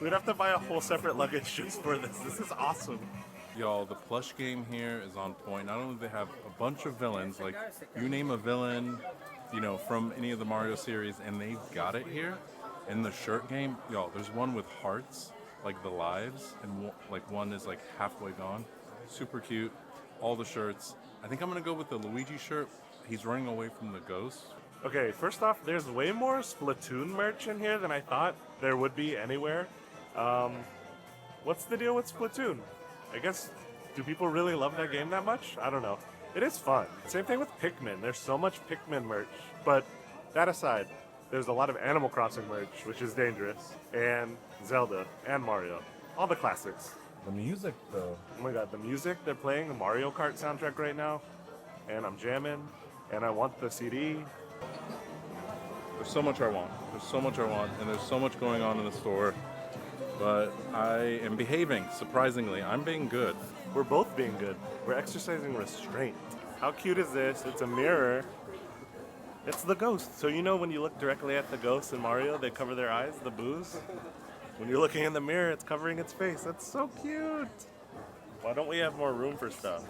We'd have to buy a whole separate luggage just for this. This is awesome. Y'all, the plush game here is on point. Not only do they have a bunch of villains, like you name a villain, you know, from any of the Mario series, and they've got it here. In the shirt game, y'all, there's one with hearts, like the lives, and like one is like halfway gone. Super cute. All the shirts. I think I'm gonna go with the Luigi shirt. He's running away from the ghost. Okay, first off, there's way more Splatoon merch in here than I thought there would be anywhere. What's the deal with Splatoon? I guess, do people really love that game that much? I don't know. It is fun. Same thing with Pikmin. There's so much Pikmin merch. But that aside, there's a lot of Animal Crossing merch, which is dangerous. And Zelda and Mario. All the classics. The music, though. Oh my god, the music they're playing, the Mario Kart soundtrack right now. And I'm jamming. And I want the CD. There's so much I want. There's so much I want, and there's so much going on in the store. But I am behaving, surprisingly. I'm being good. We're both being good. We're exercising restraint. How cute is this? It's a mirror. It's the ghost. So you know when you look directly at the ghost in Mario, they cover their eyes, the boos? When you're looking in the mirror, it's covering its face. That's so cute. Why don't we have more room for stuff?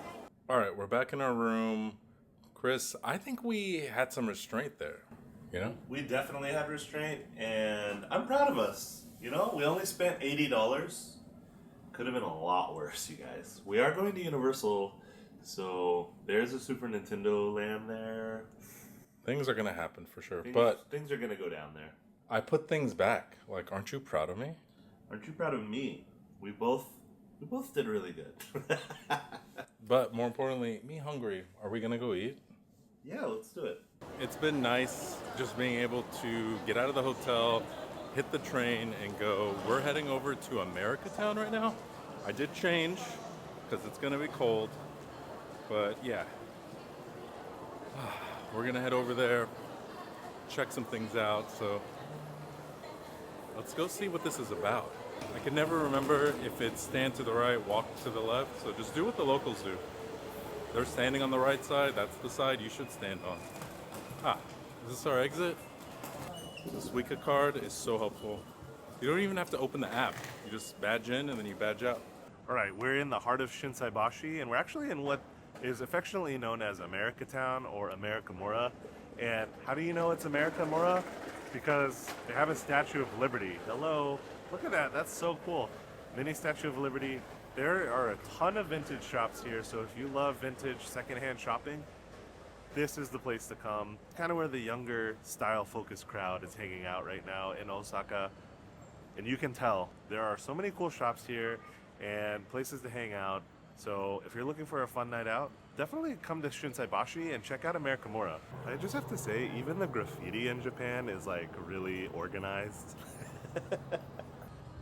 All right, we're back in our room. Chris, I think we had some restraint there, you know? We definitely had restraint, and I'm proud of us. You know, we only spent $80. Could have been a lot worse, you guys. We are going to Universal, so there's a Super Nintendo land there. Things are gonna happen for sure, Things are gonna go down there. I put things back. Like, aren't you proud of me? Aren't you proud of me? We both did really good. But more importantly, me hungry. Are we gonna go eat? Yeah, let's do it. It's been nice just being able to get out of the hotel, hit the train, and go. We're heading over to Amerika-Town right now. I did change because it's gonna be cold, but yeah. We're gonna head over there, check some things out, so let's go see what this is about. I can never remember if it's stand to the right, walk to the left, so just do what the locals do. They're standing on the right side, that's the side you should stand on. Is this our exit? This Suica card is so helpful. You don't even have to open the app. You just badge in and then you badge out. All right, we're in the heart of Shinsaibashi, and we're actually in what is affectionately known as Amerika-Town or Amerika-Mura. And how do you know it's Amerika-Mura? Because they have a Statue of Liberty. Hello, look at that, that's so cool. Mini Statue of Liberty. There are a ton of vintage shops here, so if you love vintage secondhand shopping, this is the place to come. Kind of where the younger style-focused crowd is hanging out right now in Osaka. And you can tell, there are so many cool shops here and places to hang out. So if you're looking for a fun night out, definitely come to Shinsaibashi and check out Amerika-Mura. I just have to say, even the graffiti in Japan is like really organized.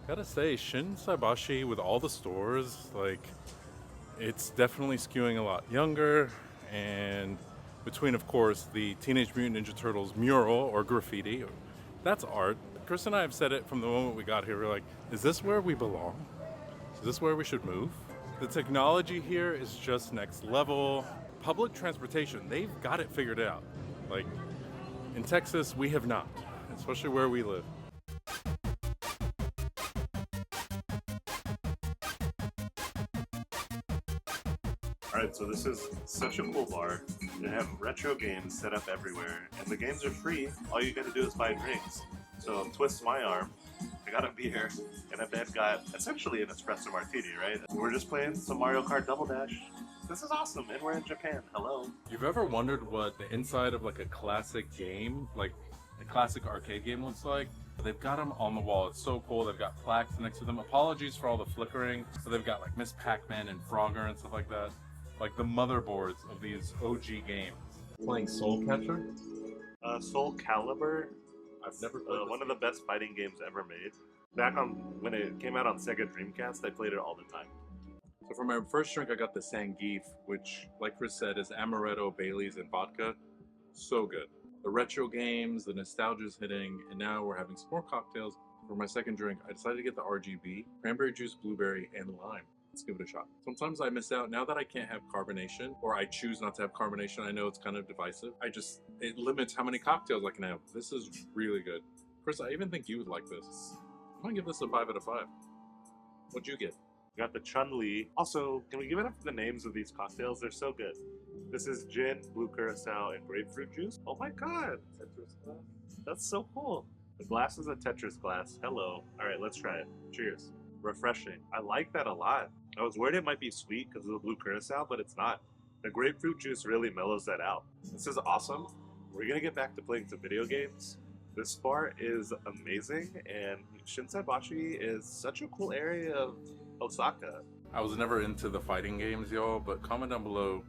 Gotta say, Shinsaibashi with all the stores, like, it's definitely skewing a lot younger, and between, of course, the Teenage Mutant Ninja Turtles mural or graffiti, that's art. Chris and I have said it from the moment we got here. We're like, is this where we belong? Is this where we should move? The technology here is just next level. Public transportation, they've got it figured out. Like, in Texas, we have not, especially where we live. Alright, so this is such a cool bar. They have retro games set up everywhere, and the games are free. All you gotta do is buy drinks. So, twist my arm. I got a beer, and a man got essentially an espresso martini, right? We're just playing some Mario Kart Double Dash. This is awesome, and we're in Japan. Hello. You've ever wondered what the inside of like a classic game, like a classic arcade game looks like? They've got them on the wall. It's so cool. They've got plaques next to them. Apologies for all the flickering. So they've got like Miss Pac-Man and Frogger and stuff like that. Like the motherboards of these OG games. Playing Soul Catcher? Soul Calibur. I've never played one of the best fighting games ever made. Back on when it came out on Sega Dreamcast, I played it all the time. So for my first drink, I got the Sangeef, which, like Chris said, is amaretto, Bailey's, and vodka. So good. The retro games, the nostalgia's hitting, and now we're having some more cocktails. For my second drink, I decided to get the RGB, cranberry juice, blueberry, and lime. Let's give it a shot. Sometimes I miss out. Now that I can't have carbonation, or I choose not to have carbonation, I know it's kind of divisive. It limits how many cocktails I can have. This is really good. Chris, I even think you would like this. I'm gonna give this a 5 out of 5. What'd you get? We got the Chun-Li. Also, can we give it up for the names of these cocktails? They're so good. This is gin, blue curacao, and grapefruit juice. Oh my god! Tetris glass. That's so cool. The glass is a Tetris glass. Hello. Alright, let's try it. Cheers. Refreshing. I like that a lot. I was worried it might be sweet because of the blue curacao, but it's not. The grapefruit juice really mellows that out. This is awesome. We're gonna get back to playing some video games. This bar is amazing, and Shinsaibashi is such a cool area of Osaka. I was never into the fighting games, y'all, but comment down below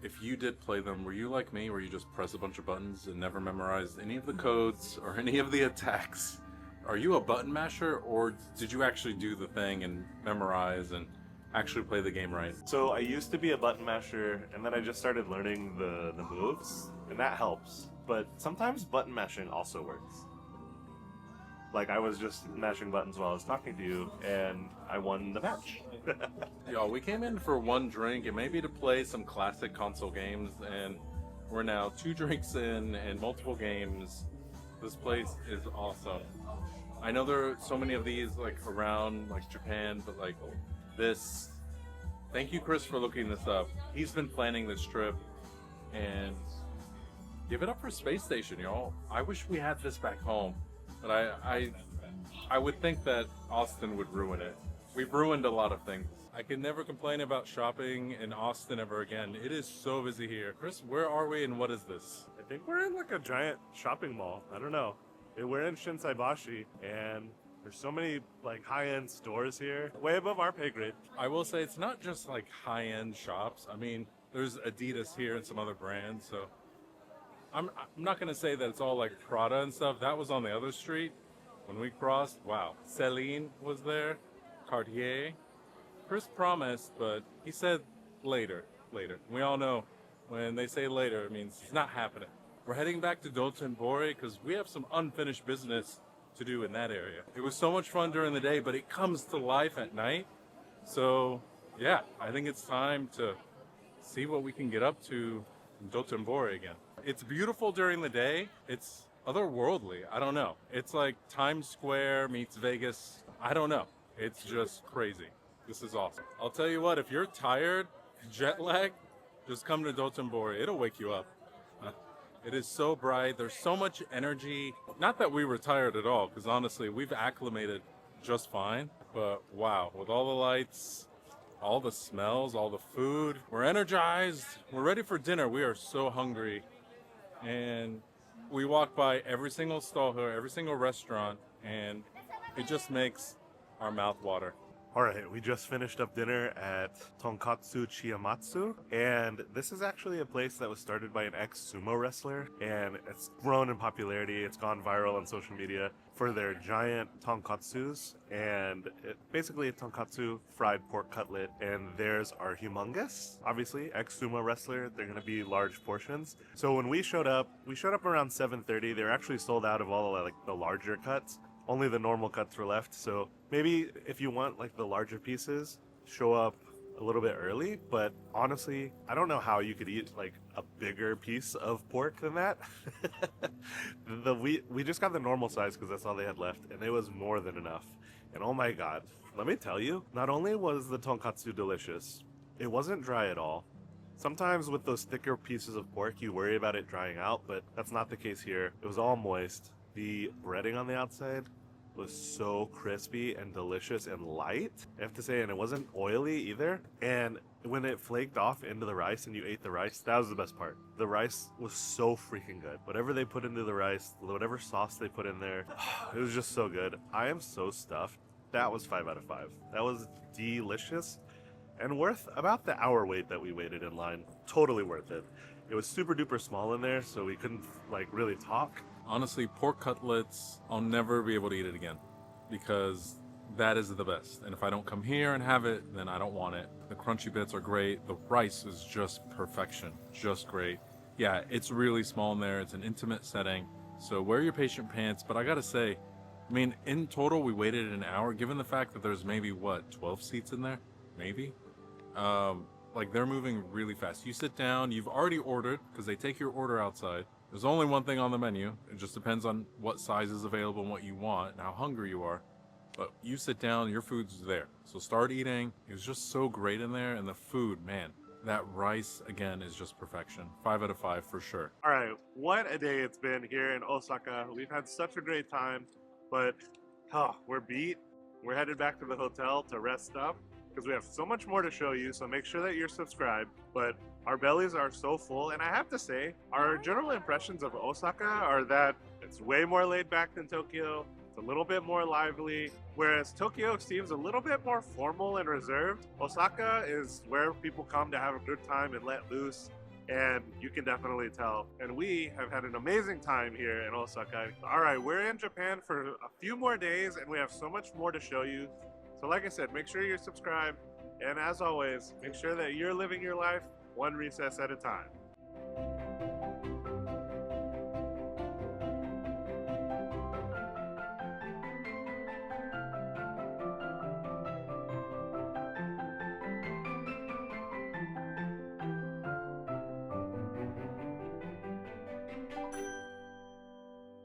if you did play them. Were you like me, where you just press a bunch of buttons and never memorized any of the codes or any of the attacks? Are you a button masher, or did you actually do the thing and memorize and actually play the game right? So I used to be a button masher, and then I just started learning the moves, and that helps. But sometimes button mashing also works. Like, I was just mashing buttons while I was talking to you, and I won the match. Y'all, we came in for one drink and maybe to play some classic console games, and We're now 2 drinks in and multiple games. This place is awesome. I know there are so many of these like around like Japan, but like this. Thank you, Chris, for looking this up. He's been planning this trip, and give it up for Space Station, y'all. I wish we had this back home, but I would think that Austin would ruin it. We've ruined a lot of things. I can never complain about shopping in Austin ever again. It is so busy here. Chris, where are we and what is this? I think we're in like a giant shopping mall. I don't know. We're in Shinsaibashi, and there's so many like high-end stores here, way above our pay grade. I will say it's not just like high-end shops. I mean, there's Adidas here and some other brands, so I'm not gonna say that it's all like Prada and stuff. That was on the other street when we crossed. Wow, Celine was there, Cartier. Chris promised, but he said later. We all know when they say later, it means it's not happening. We're heading back to Dotonbori because we have some unfinished business to do in that area. It was so much fun during the day, but it comes to life at night. So yeah, I think it's time to see what we can get up to in Dotonbori again. It's beautiful during the day. It's otherworldly. I don't know. It's like Times Square meets Vegas. I don't know. It's just crazy. This is awesome. I'll tell you what, if you're tired, jet lag, just come to Dotonbori. It'll wake you up. It is so bright. There's so much energy. Not that we were tired at all, because honestly, we've acclimated just fine. But wow, with all the lights, all the smells, all the food, we're energized. We're ready for dinner. We are so hungry. And we walk by every single stall here, every single restaurant, and it just makes our mouth water. All right, we just finished up dinner at Tonkatsu Chiyomatsu, and this is actually a place that was started by an ex-sumo wrestler, and it's grown in popularity. It's gone viral on social media for their giant tonkatsus, and basically a tonkatsu fried pork cutlet, and theirs are humongous. Obviously, ex-sumo wrestler, they're gonna be large portions. So when we showed up around 7:30. They're actually sold out of all like the larger cuts. Only the normal cuts were left, so maybe if you want like the larger pieces, show up a little bit early. But honestly, I don't know how you could eat like a bigger piece of pork than that. We just got the normal size because that's all they had left, and it was more than enough. And oh my god, let me tell you, not only was the tonkatsu delicious, it wasn't dry at all. Sometimes with those thicker pieces of pork, you worry about it drying out, but that's not the case here. It was all moist. The breading on the outside was so crispy and delicious and light, I have to say, and it wasn't oily either. And when it flaked off into the rice and you ate the rice, that was the best part. The rice was so freaking good. Whatever they put into the rice, whatever sauce they put in there, it was just so good. I am so stuffed. That was 5 out of 5. That was delicious and worth about the hour wait that we waited in line. Totally worth it. It was super duper small in there, so we couldn't like really talk. Honestly, pork cutlets, I'll never be able to eat it again because that is the best. And if I don't come here and have it, then I don't want it. The crunchy bits are great. The rice is just perfection, just great. Yeah, it's really small in there. It's an intimate setting, so wear your patient pants. But I gotta say, I mean, in total, we waited an hour, given the fact that there's maybe, 12 seats in there? Maybe? Like, they're moving really fast. You sit down, you've already ordered, because they take your order outside. There's only one thing on the menu. It just depends on what size is available and what you want and how hungry you are. But you sit down, your food's there. So start eating. It was just so great in there. And the food, man, that rice, again, is just perfection. 5 out of 5 for sure. All right, what a day it's been here in Osaka. We've had such a great time, but we're beat. We're headed back to the hotel to rest up because we have so much more to show you. So make sure that you're subscribed. But our bellies are so full, and I have to say, our general impressions of Osaka are that it's way more laid back than Tokyo. It's a little bit more lively, whereas Tokyo seems a little bit more formal and reserved. Osaka is where people come to have a good time and let loose, and you can definitely tell. And we have had an amazing time here in Osaka. All right, we're in Japan for a few more days, and we have so much more to show you. So like I said, make sure you're subscribed, and as always, make sure that you're living your life one recess at a time.